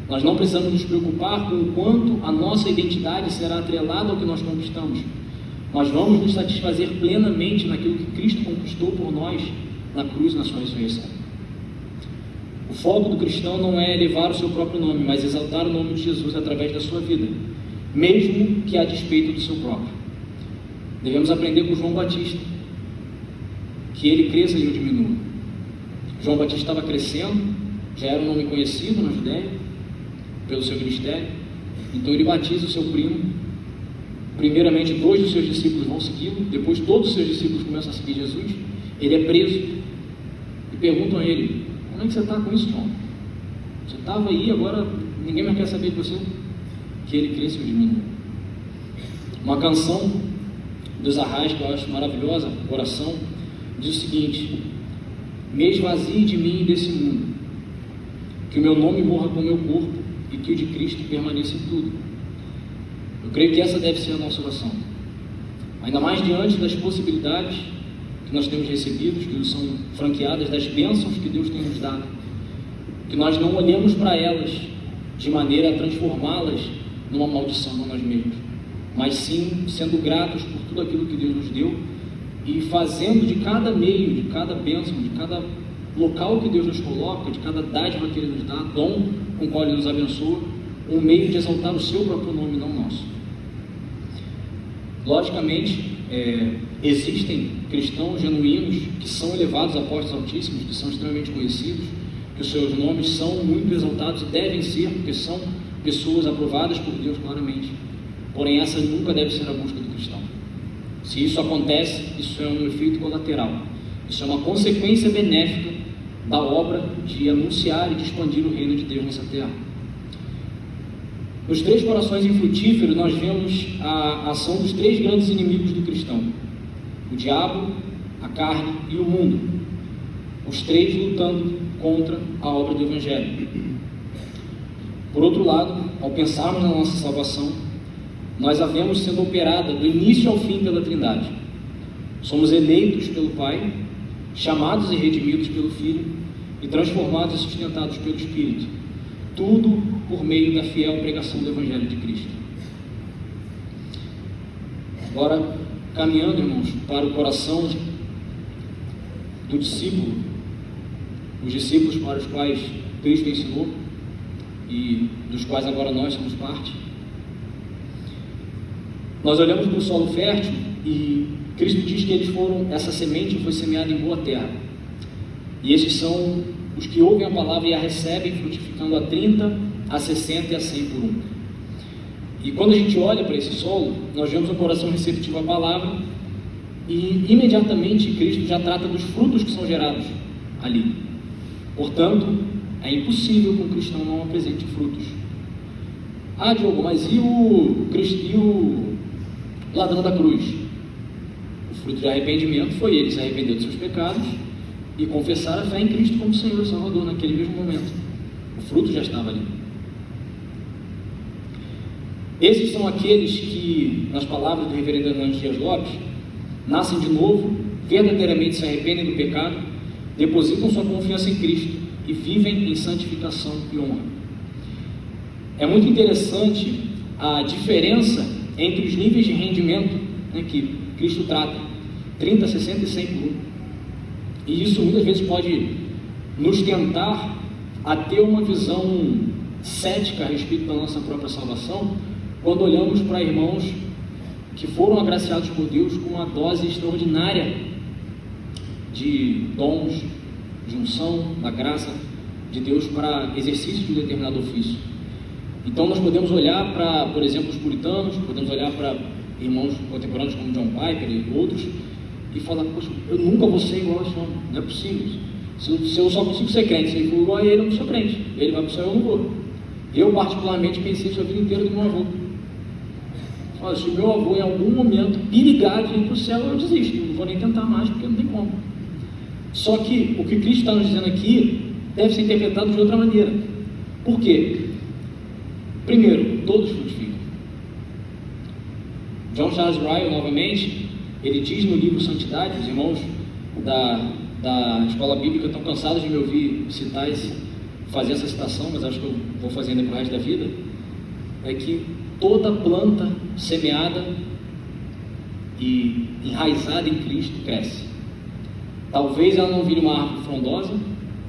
Nós não precisamos nos preocupar com o quanto a nossa identidade será atrelada ao que nós conquistamos. Nós vamos nos satisfazer plenamente naquilo que Cristo conquistou por nós na cruz, na sua ressurreição. O foco do cristão não é elevar o seu próprio nome, mas exaltar o nome de Jesus através da sua vida, mesmo que a despeito do seu próprio. Devemos aprender com João Batista, que ele cresça e eu diminua. João Batista estava crescendo, já era um nome conhecido na Judéia, pelo seu ministério, então ele batiza o seu primo. Primeiramente 2 dos seus discípulos vão segui-lo, depois todos os seus discípulos começam a seguir Jesus. Ele é preso e perguntam a ele: como é que você está com isso, João? Você estava aí, agora ninguém mais quer saber de você? Que ele cresça e diminua. Uma canção dos Arrais que eu acho maravilhosa, Coração, diz o seguinte: me esvazie de mim e desse mundo, que o meu nome morra com o meu corpo e que o de Cristo permaneça em tudo. Eu creio que essa deve ser a nossa oração, ainda mais diante das possibilidades que nós temos recebido, que nos são franqueadas, das bênçãos que Deus tem nos dado, que nós não olhemos para elas de maneira a transformá-las numa maldição a nós mesmos, mas sim sendo gratos por tudo aquilo que Deus nos deu e fazendo de cada meio, de cada bênção, de cada local que Deus nos coloca, de cada dádiva que Ele nos dá, dom com o qual Ele nos abençoa, um meio de exaltar o seu próprio nome, não o nosso. Logicamente, existem cristãos genuínos que são elevados a postos altíssimos, que são extremamente conhecidos, que os seus nomes são muito exaltados e devem ser, porque são pessoas aprovadas por Deus claramente. Porém, essa nunca deve ser a busca do cristão. Se isso acontece, isso é um efeito colateral. Isso é uma consequência benéfica da obra de anunciar e de expandir o reino de Deus nessa terra. Nos 3 corações infrutíferos, nós vemos a ação dos 3 grandes inimigos do cristão: o diabo, a carne e o mundo. Os 3 lutando contra a obra do Evangelho. Por outro lado, ao pensarmos na nossa salvação, nós a vemos sendo operada do início ao fim pela Trindade. Somos eleitos pelo Pai, chamados e redimidos pelo Filho e transformados e sustentados pelo Espírito. Tudo por meio da fiel pregação do Evangelho de Cristo. Agora, caminhando, irmãos, para o coração do discípulo, os discípulos para os quais Cristo ensinou e dos quais agora nós somos parte. Nós olhamos para o solo fértil e Cristo diz que essa semente foi semeada em boa terra. E esses são os que ouvem a palavra e a recebem, frutificando a 30, a 60 e a 100 por 1. E quando a gente olha para esse solo, nós vemos um coração receptivo à palavra e imediatamente Cristo já trata dos frutos que são gerados ali. Portanto, é impossível que um cristão não apresente frutos. Ah, Diogo, mas e o ladrão da cruz? O fruto de arrependimento foi ele se arrepender dos seus pecados e confessar a fé em Cristo como Senhor e Salvador naquele mesmo momento. O fruto já estava ali. Esses são aqueles que, nas palavras do reverendo Hernandes Dias Lopes, nascem de novo, verdadeiramente se arrependem do pecado, depositam sua confiança em Cristo e vivem em santificação e honra. É muito interessante a diferença entre os níveis de rendimento, né, que Cristo trata, 30, 60 e 100 por 1. E isso muitas vezes pode nos tentar a ter uma visão cética a respeito da nossa própria salvação, quando olhamos para irmãos que foram agraciados por Deus com uma dose extraordinária de dons, de unção, da graça de Deus para exercício de um determinado ofício. Então nós podemos olhar para, por exemplo, os puritanos, podemos olhar para irmãos contemporâneos como John Piper e outros, e falar: poxa, eu nunca vou ser igual a esse homem, não é possível. Se eu só consigo ser crente, se ele for igual a ele, eu não sou crente. Ele vai para o céu, eu não vou. Eu particularmente pensei isso a vida inteira do meu avô. Olha, se o meu avô em algum momento perigar de ir para o céu, eu desisto, não vou nem tentar mais, porque não tem como. Só que o que Cristo está nos dizendo aqui deve ser interpretado de outra maneira. Por quê? Primeiro, todos frutificam. John Charles Ryle, novamente, ele diz no livro Santidade, os irmãos da escola bíblica estão cansados de me ouvir fazer essa citação, mas acho que eu vou fazer ainda para o resto da vida, é que toda planta semeada e enraizada em Cristo cresce. Talvez ela não vire uma árvore frondosa,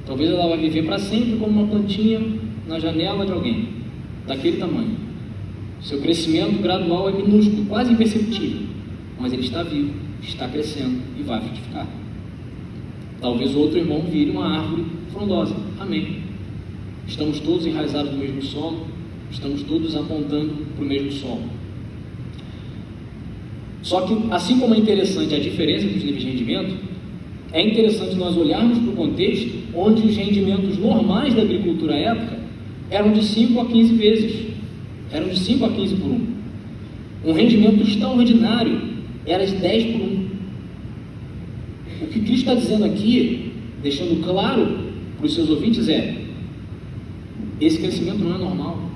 talvez ela vai viver para sempre como uma plantinha na janela de alguém, daquele tamanho. Seu crescimento gradual é minúsculo, quase imperceptível, mas ele está vivo, está crescendo e vai frutificar. Talvez outro irmão vire uma árvore frondosa. Amém. Estamos todos enraizados no mesmo solo, estamos todos apontando para o mesmo solo. Só que, assim como é interessante a diferença dos níveis de rendimento, é interessante nós olharmos para o contexto onde os rendimentos normais da agricultura à época eram de 5 a 15 vezes, eram de 5 a 15 por 1. Um rendimento extraordinário era de 10 por 1. O que Cristo está dizendo aqui, deixando claro para os seus ouvintes, é: esse crescimento não é normal.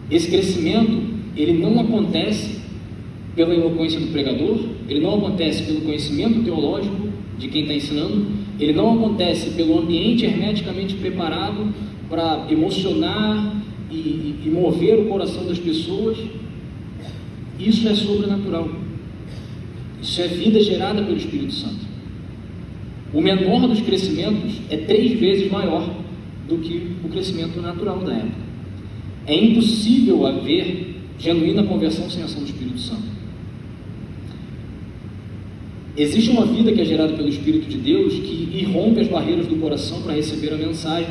Esse crescimento, ele não acontece pela eloquência do pregador, ele não acontece pelo conhecimento teológico de quem está ensinando, ele não acontece pelo ambiente hermeticamente preparado para emocionar e mover o coração das pessoas. Isso é sobrenatural. Isso é vida gerada pelo Espírito Santo. O menor dos crescimentos é 3 vezes maior do que o crescimento natural da época. É impossível haver genuína conversão sem a ação do Espírito Santo. Existe uma vida que é gerada pelo Espírito de Deus que irrompe as barreiras do coração para receber a mensagem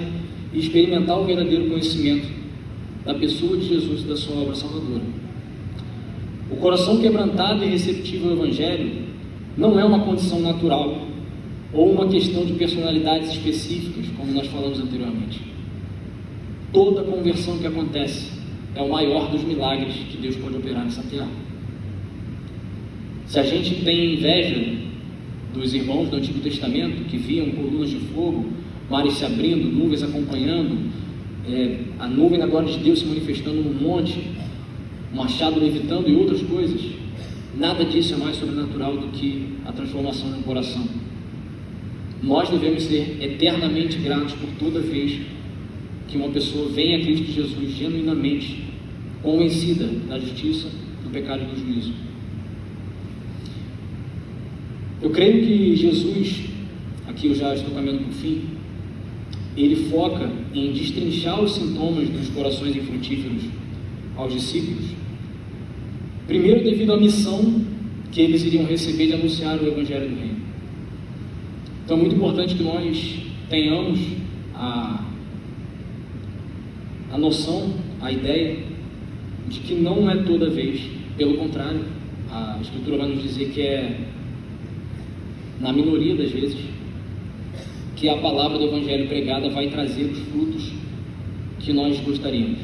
e experimentar o verdadeiro conhecimento da pessoa de Jesus e da sua obra salvadora. O coração quebrantado e receptivo ao Evangelho não é uma condição natural ou uma questão de personalidades específicas, como nós falamos anteriormente. Toda conversão que acontece é o maior dos milagres que Deus pode operar nessa terra. Se a gente tem inveja dos irmãos do Antigo Testamento que viam colunas de fogo, mares se abrindo, nuvens acompanhando, a nuvem da glória de Deus se manifestando no monte, o machado levitando e outras coisas, nada disso é mais sobrenatural do que a transformação no coração. Nós devemos ser eternamente gratos por toda vez que uma pessoa vem a Cristo Jesus genuinamente convencida da justiça, do pecado e do juízo. Eu creio que Jesus, aqui eu já estou caminhando para o fim, ele foca em destrinchar os sintomas dos corações infrutíferos aos discípulos, primeiro devido à missão que eles iriam receber de anunciar o Evangelho do Reino. Então é muito importante que nós tenhamos a noção, a ideia de que não é toda vez, pelo contrário, a Escritura vai nos dizer que é na minoria das vezes que a palavra do Evangelho pregada vai trazer os frutos que nós gostaríamos,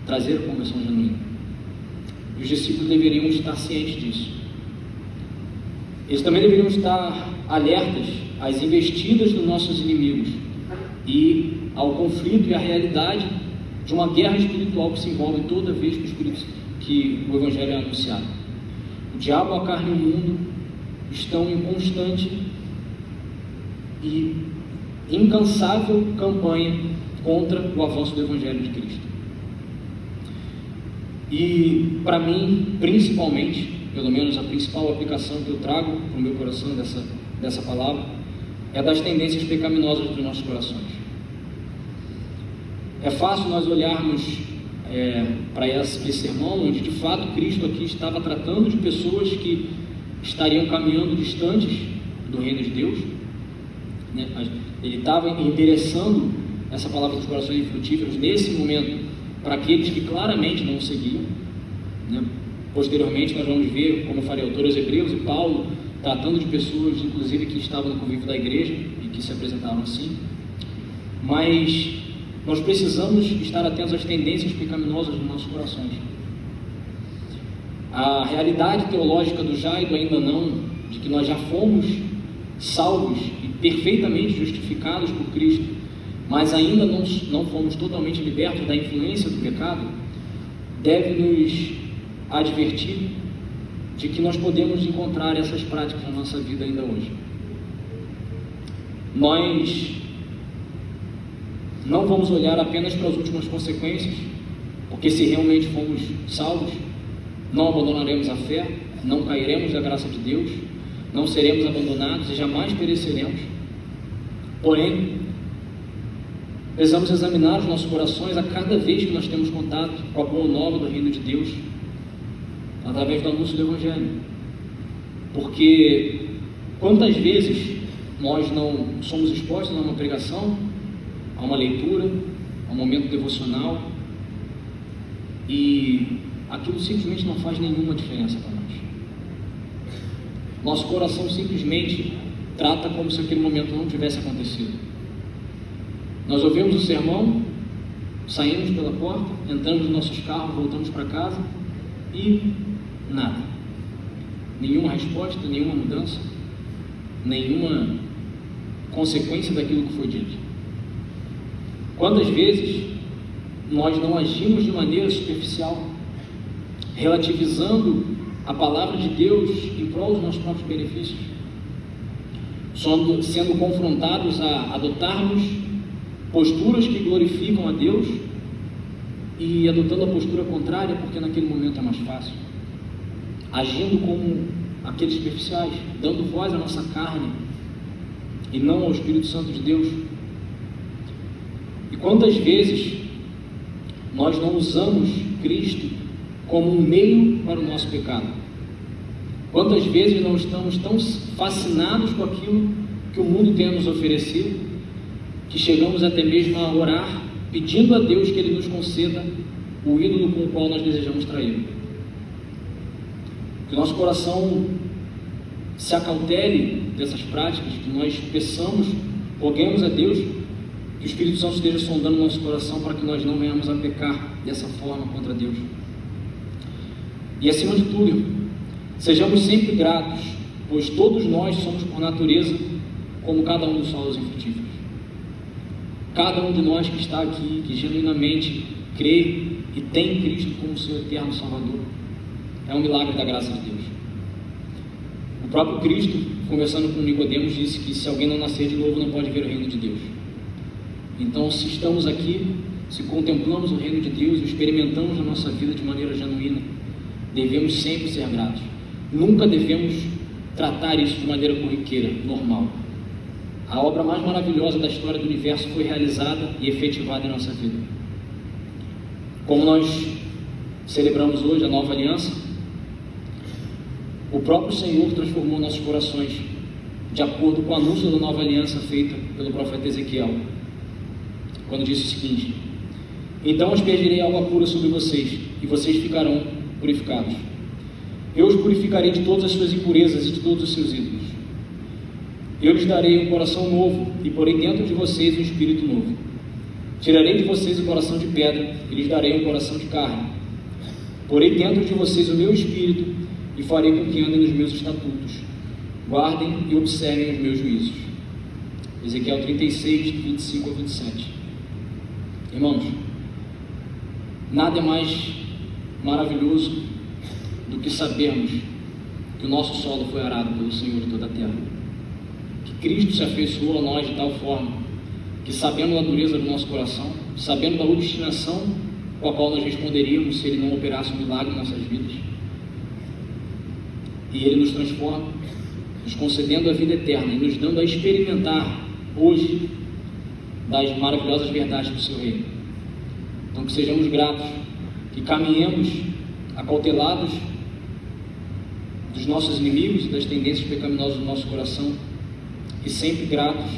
trazer a conversão genuína. E os discípulos deveriam estar cientes disso. Eles também deveriam estar alertas às investidas dos nossos inimigos e ao conflito e à realidade de uma guerra espiritual que se envolve toda vez que o Evangelho é anunciado. O diabo, a carne e o mundo estão em constante e incansável campanha contra o avanço do Evangelho de Cristo. E para mim, principalmente, pelo menos a principal aplicação que eu trago para o meu coração dessa palavra, é das tendências pecaminosas dos nossos corações. É fácil nós olharmos para esse sermão, onde de fato Cristo aqui estava tratando de pessoas que estariam caminhando distantes do reino de Deus, né? Ele estava endereçando essa palavra dos corações infrutíferos nesse momento para aqueles que claramente não o seguiam, né? Posteriormente nós vamos ver, como eu falei, autores hebreus e Paulo tratando de pessoas inclusive que estavam no convívio da igreja e que se apresentaram assim. Mas nós precisamos estar atentos às tendências pecaminosas dos nossos corações. A realidade teológica do já e do ainda não, de que nós já fomos salvos e perfeitamente justificados por Cristo, mas ainda não fomos totalmente libertos da influência do pecado, deve nos advertir de que nós podemos encontrar essas práticas na nossa vida ainda hoje. Nós não vamos olhar apenas para as últimas consequências, porque se realmente fomos salvos, não abandonaremos a fé, não cairemos da graça de Deus, não seremos abandonados e jamais pereceremos. Porém, precisamos examinar os nossos corações a cada vez que nós temos contato com a boa nova do reino de Deus, através do anúncio do Evangelho. Porque quantas vezes nós não somos expostos a uma pregação, a uma leitura, a um momento devocional, e aquilo simplesmente não faz nenhuma diferença para nós. Nosso coração simplesmente trata como se aquele momento não tivesse acontecido. Nós ouvimos o sermão, saímos pela porta, entramos nos nossos carros, voltamos para casa e nada. Nenhuma resposta, nenhuma mudança, nenhuma consequência daquilo que foi dito. Quantas vezes nós não agimos de maneira superficial, relativizando a palavra de Deus em prol dos nossos próprios benefícios, sendo confrontados a adotarmos posturas que glorificam a Deus e adotando a postura contrária porque naquele momento é mais fácil, agindo como aqueles superficiais, dando voz à nossa carne e não ao Espírito Santo de Deus. E quantas vezes nós não usamos Cristo como um meio para o nosso pecado? Quantas vezes não estamos tão fascinados com aquilo que o mundo tem a nos oferecer, que chegamos até mesmo a orar, pedindo a Deus que Ele nos conceda o ídolo com o qual nós desejamos traí-lo? Que o nosso coração se acautele dessas práticas, que nós peçamos, roguemos a Deus que o Espírito Santo esteja sondando o nosso coração para que nós não venhamos a pecar dessa forma contra Deus. E acima de tudo, sejamos sempre gratos, pois todos nós somos por natureza como cada um dos solos infrutíferos. Cada um de nós que está aqui, que genuinamente crê e tem Cristo como seu eterno Salvador, é um milagre da graça de Deus. O próprio Cristo, conversando com Nicodemos, disse que se alguém não nascer de novo não pode ver o reino de Deus. Então, se estamos aqui, se contemplamos o reino de Deus e experimentamos a nossa vida de maneira genuína, devemos sempre ser gratos. Nunca devemos tratar isso de maneira corriqueira, normal. A obra mais maravilhosa da história do universo foi realizada e efetivada em nossa vida. Como nós celebramos hoje a nova aliança, o próprio Senhor transformou nossos corações de acordo com o anúncio da nova aliança feita pelo profeta Ezequiel, quando disse o seguinte: então aspergirei água pura sobre vocês, e vocês ficarão purificados. Eu os purificarei de todas as suas impurezas e de todos os seus ídolos. Eu lhes darei um coração novo, e porei dentro de vocês um espírito novo. Tirarei de vocês o coração de pedra, e lhes darei um coração de carne. Porei dentro de vocês o meu espírito, e farei com que andem nos meus estatutos, guardem e observem os meus juízos. Ezequiel 36, 25 a 27. Irmãos, nada é mais maravilhoso do que sabermos que o nosso solo foi arado pelo Senhor de toda a terra, que Cristo se afeiçoou a nós de tal forma que, sabendo da dureza do nosso coração, sabendo da obstinação com a qual nós responderíamos se Ele não operasse um milagre em nossas vidas, e Ele nos transforma, nos concedendo a vida eterna e nos dando a experimentar hoje das maravilhosas verdades do Seu Reino. Então, que sejamos gratos, que caminhemos acautelados dos nossos inimigos e das tendências pecaminosas do nosso coração, e sempre gratos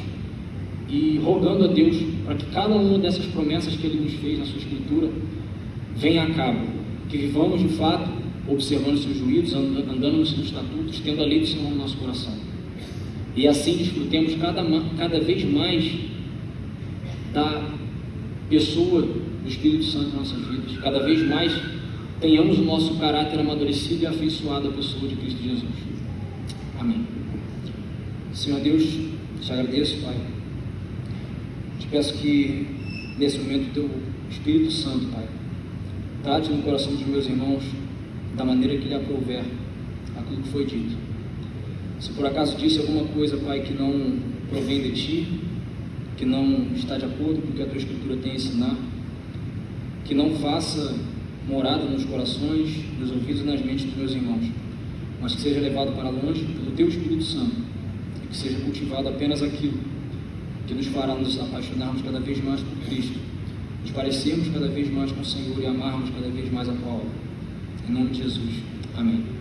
e rogando a Deus para que cada uma dessas promessas que Ele nos fez na Sua Escritura venha a cabo, que vivamos de fato observando os Seus juízos, andando nos Seus estatutos, tendo a lei do Senhor no nosso coração, e assim desfrutemos cada vez mais da pessoa do Espírito Santo em nossas vidas, cada vez mais tenhamos o nosso caráter amadurecido e afeiçoado à pessoa de Cristo Jesus. Amém. Senhor Deus, te agradeço, Pai. Te peço que nesse momento o Teu Espírito Santo, Pai, trate no coração dos meus irmãos da maneira que lhe aprouver aquilo que foi dito. Se por acaso disse alguma coisa, Pai, que não provém de Ti, que não está de acordo com o que a Tua Escritura tem a ensinar, que não faça morada nos corações, nos ouvidos e nas mentes dos meus irmãos, mas que seja levado para longe pelo Teu Espírito Santo, e que seja cultivado apenas aquilo que nos fará nos apaixonarmos cada vez mais por Cristo, nos parecermos cada vez mais com o Senhor e amarmos cada vez mais a Tua obra. Em nome de Jesus. Amém.